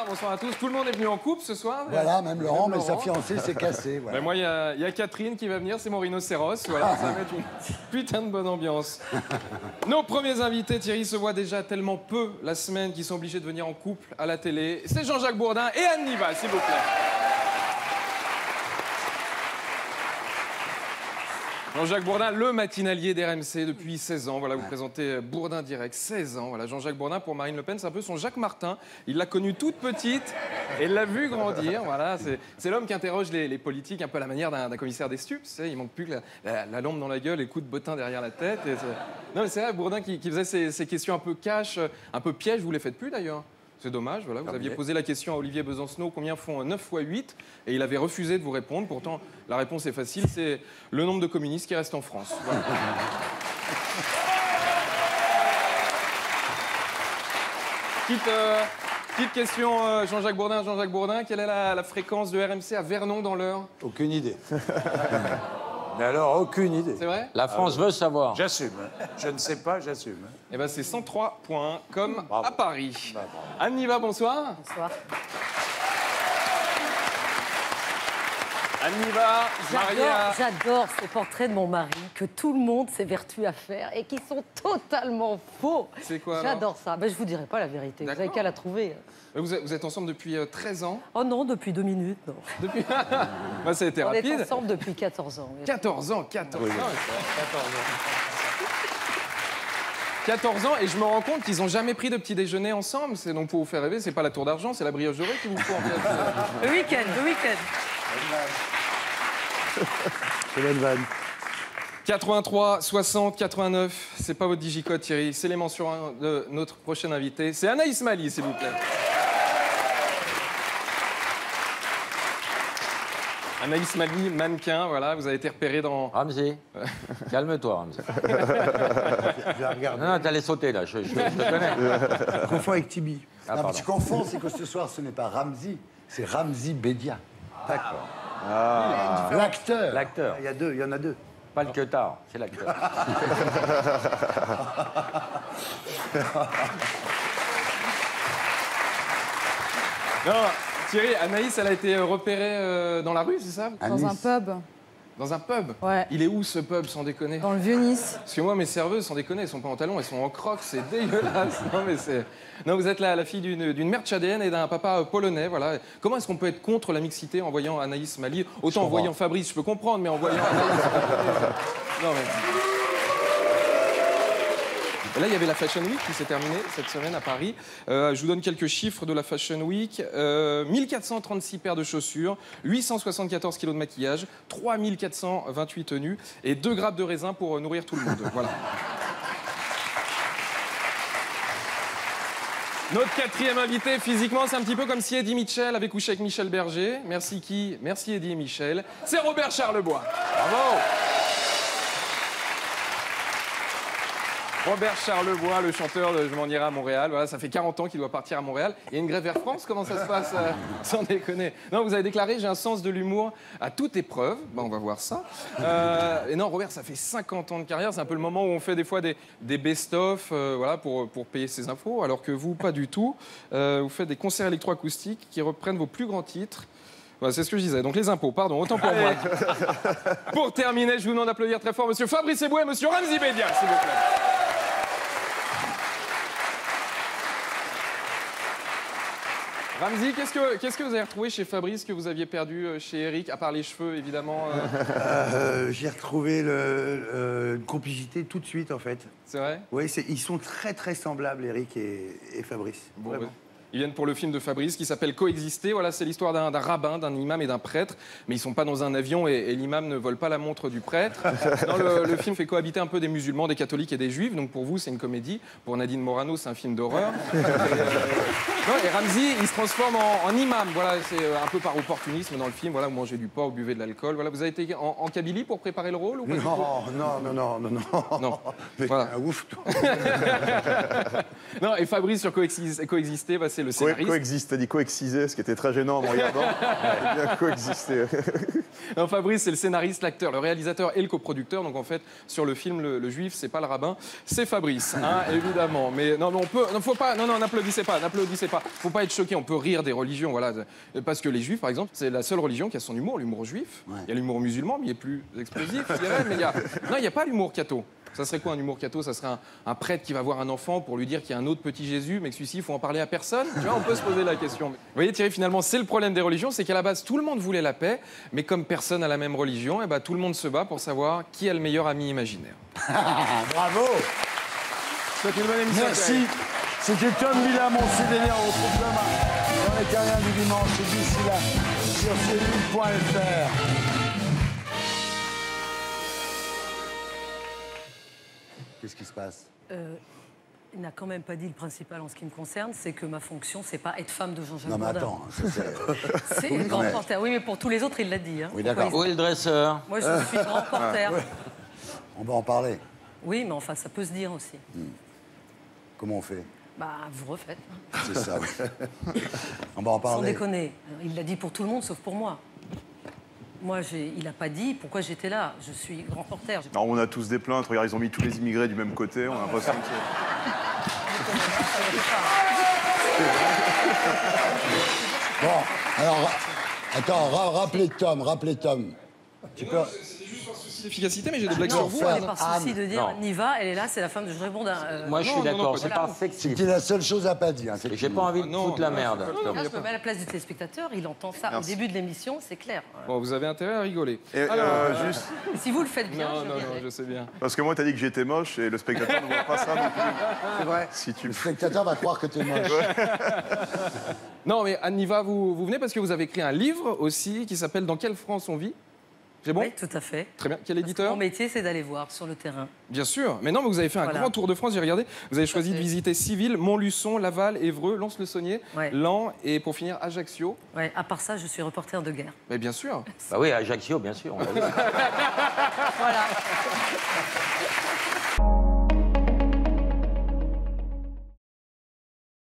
bonsoir à tous. Tout le monde est venu en couple ce soir. Voilà, même Laurent, mais sa fiancée s'est cassée. Voilà. Ben moi, il y a Catherine qui va venir, c'est mon rhinocéros. Voilà, ça va être une putain de bonne ambiance. Nos premiers invités, Thierry, se voient déjà tellement peu la semaine qu'ils sont obligés de venir en couple à la télé. C'est Jean-Jacques Bourdin et Anne Niva, s'il vous plaît. Jean-Jacques Bourdin, le matinalier d'RMC depuis 16 ans. Voilà, vous présentez Bourdin Direct, 16 ans. Voilà, Jean-Jacques Bourdin, pour Marine Le Pen, c'est un peu son Jacques Martin. Il l'a connue toute petite et l'a vue grandir. Voilà, c'est l'homme qui interroge les politiques un peu à la manière d'un commissaire des stupes. Tu sais, il manque plus que la lampe dans la gueule et le coup de bottin derrière la tête. Non, mais c'est vrai, Bourdin qui faisait ces questions un peu cash, un peu piège. Vous les faites plus d'ailleurs. C'est dommage, voilà. Vous aviez posé la question à Olivier Besancenot, combien font 9 fois 8 ? Et il avait refusé de vous répondre. Pourtant, la réponse est facile, c'est le nombre de communistes qui restent en France. Voilà. Petite question, Jean-Jacques Bourdin, quelle est la fréquence de RMC à Vernon dans l'heure ? Aucune idée. Mais alors, aucune idée. C'est vrai ? La France veut savoir. J'assume. Je ne sais pas, j'assume. Eh bien, c'est 103 points, comme Bravo. à Paris. Bravo. Anne Niva, bonsoir. Bonsoir. Anne Niva, mariée à... J'adore ces portraits de mon mari que tout le monde s'évertue à faire et qui sont totalement faux. C'est quoi, alors ? J'adore ça. Ben, je vous dirai pas la vérité. Vous avez qu'à la trouver. Vous êtes ensemble depuis 13 ans. Oh non, depuis 2 minutes. Non. Depuis... bah, ça a été On rapide. est ensemble depuis 14 ans. 14 ans. Oui, 14 ans. 14 ans, et je me rends compte qu'ils n'ont jamais pris de petit déjeuner ensemble. C'est donc pour vous faire rêver, c'est pas la tour d'argent, c'est la brioche dorée qu'il vous faut en fait. Le week-end. C'est bonne vanne. 83, 60, 89, c'est pas votre digicode Thierry, c'est les mentions de notre prochain invité. C'est Anaïs Mali, s'il vous plaît. Anaïs Mali, mannequin, voilà, vous avez été repéré dans... Ramsey, calme-toi, Ramsey. Je vais regarder. Non, t'allais sauter, là, je te connais. Je confonds avec Tibi. Ah, non, pardon. mais tu confonds, c'est que ce soir, ce n'est pas Ramzi, c'est Ramzi Bedia. D'accord. L'acteur. L'acteur. Il y en a deux. Pas le queutard, c'est l'acteur. Non, Thierry, Anaïs, elle a été repérée dans la rue, c'est ça ? Dans un pub, Dans un pub ? ouais. Il est où ce pub, sans déconner ? Dans le Vieux-Nice. Parce que moi, mes serveuses, sans déconner, elles sont pas en talons, elles sont en crocs, c'est dégueulasse. Non, mais c'est... Non, vous êtes la fille d'une mère tchadéenne et d'un papa polonais, voilà. Comment est-ce qu'on peut être contre la mixité en voyant Anaïs Mali ? Autant en voyant Fabrice, je peux comprendre, mais en voyant Anaïs... Non, mais... Et là, il y avait la Fashion Week qui s'est terminée cette semaine à Paris. Je vous donne quelques chiffres de la Fashion Week. 1436 paires de chaussures, 874 kilos de maquillage, 3428 tenues et 2 grappes de raisin pour nourrir tout le monde. Voilà. Notre quatrième invité, physiquement, c'est un petit peu comme si Eddie Mitchell avait couché avec Michel Berger. Merci qui ? Merci Eddie et Michel. C'est Robert Charlebois. Bravo ! Robert Charlebois, le chanteur de Je m'en irai à Montréal. Voilà, ça fait 40 ans qu'il doit partir à Montréal. Il y a une grève Air France, comment ça se passe sans déconner. Non, vous avez déclaré, j'ai un sens de l'humour à toute épreuve. Ben, on va voir ça. Et non, Robert, ça fait 50 ans de carrière. C'est un peu le moment où on fait des fois des best-of voilà, pour payer ses infos, alors que vous, pas du tout. Vous faites des concerts électroacoustiques qui reprennent vos plus grands titres. Voilà, c'est ce que je disais. Donc les impôts, pardon, autant pour moi. Pour terminer, je vous demande d'applaudir très fort Monsieur Fabrice Eboué et Monsieur Ramzi Bedia, s'il vous plaît. Ramzi, qu'est-ce que vous avez retrouvé chez Fabrice que vous aviez perdu chez Eric, à part les cheveux, évidemment J'ai retrouvé une complicité tout de suite, en fait. C'est vrai ? Oui, ils sont très, très semblables, Eric et Fabrice. Bon, Vraiment. ouais. Ils viennent pour le film de Fabrice qui s'appelle Coexister. Voilà, c'est l'histoire d'un rabbin, d'un imam et d'un prêtre. Mais ils sont pas dans un avion et l'imam ne vole pas la montre du prêtre. Non, le film fait cohabiter un peu des musulmans, des catholiques et des juifs. Donc pour vous, c'est une comédie. Pour Nadine Morano, c'est un film d'horreur. Et Ramzi, il se transforme en imam. Voilà, c'est un peu par opportunisme dans le film. Voilà, vous mangez du porc, vous buvez de l'alcool. Voilà, vous avez été en Kabylie pour préparer le rôle ou pas du tout ? Non. Mais Voilà. ouf, toi. Non, et Fabrice sur Coexister, bah, c'est le scénariste. Coexiste, t'as dit coexiser, ce qui était très gênant en me regardant. Bien coexister. Non, Fabrice, c'est le scénariste, l'acteur, le réalisateur et le coproducteur. Donc en fait, sur le film, le juif, c'est pas le rabbin, c'est Fabrice, hein, évidemment. Mais non, on peut, non, faut pas, non, n'applaudissez pas. Faut pas être choqué. On peut rire des religions, voilà, parce que les juifs, par exemple, c'est la seule religion qui a son humour, l'humour juif. Ouais. Il y a l'humour musulman, mais il est plus explosif, je dirais. Mais il y a pas l'humour catho. Ça serait quoi un humour catho? Ça serait un prêtre qui va voir un enfant pour lui dire qu'il y a un autre petit Jésus, mais que celui-ci, il faut en parler à personne. Tu vois, on peut se poser la question. Vous voyez, Thierry, finalement, c'est le problème des religions, c'est qu'à la base, tout le monde voulait la paix, mais comme personne n'a la même religion, et ben, tout le monde se bat pour savoir qui a le meilleur ami imaginaire. Bravo. C'est une bonne émission. Merci. C'était Tom Villa, mon CDD. On retrouve demain dans les Terriens du dimanche. Et d'ici là, sur cnut.fr. Qu'est-ce qui se passe? Il n'a quand même pas dit le principal en ce qui me concerne, c'est que ma fonction, c'est pas être femme de Jean-Jacques Non, mais Bourdin. attends. C'est le grand porteur. Oui, mais pour tous les autres, il l'a dit. Hein. Oui, d'accord. Où est le dresseur? Moi, je suis grand porteur. On va en parler. Oui, mais enfin, ça peut se dire aussi. Comment on fait? Bah, vous refaites. C'est ça, oui. On va en Sans parler. déconner. Il l'a dit pour tout le monde, sauf pour moi. Moi, il n'a pas dit pourquoi j'étais là. Je suis grand porteur. Alors, on a tous des plaintes. Regarde, ils ont mis tous les immigrés du même côté. On a l'impression que Bon, alors, attends, rappelez Tom. Tu peux... Efficacité, mais j'ai des blagues sur Non, vous. faire- c'est par souci de dire, Non. Niva, elle est là, c'est la femme de Jean-Jacques Bourdin. Moi, je suis non, non, d'accord, pas c'est du pas tout. sexy. C'est la seule chose à pas dire. Et j'ai pas envie de Non, foutre la non, merde. non, Là, je me mets à la place du téléspectateur, il entend ça Merci. au début de l'émission, c'est clair. Bon, vous avez intérêt à rigoler. Et, juste, Et si vous le faites bien, Non, je non, non, rirai. je sais bien. parce que moi, t'as dit que j'étais moche et le spectateur ne voit pas ça non plus. C'est vrai. Si tu Le spectateur va croire que t'es moche. Non, mais Anniva, vous venez parce que vous avez écrit un livre aussi qui s'appelle Dans quelle France on vit? C'est bon? Oui, tout à fait. Très bien. Quel Parce que éditeur? mon métier, c'est d'aller voir sur le terrain. Bien sûr. Mais non, mais vous avez fait un Voilà. grand tour de France, j'ai regardé. Vous avez choisi de fait. visiter Civille, Montluçon, Laval, Évreux, Lons-le-Saunier, Ouais. Laon et pour finir Ajaccio. Ouais, à part ça, je suis reporter de guerre. Mais bien sûr. Bah oui, Ajaccio, bien sûr. on l'a vu. Voilà.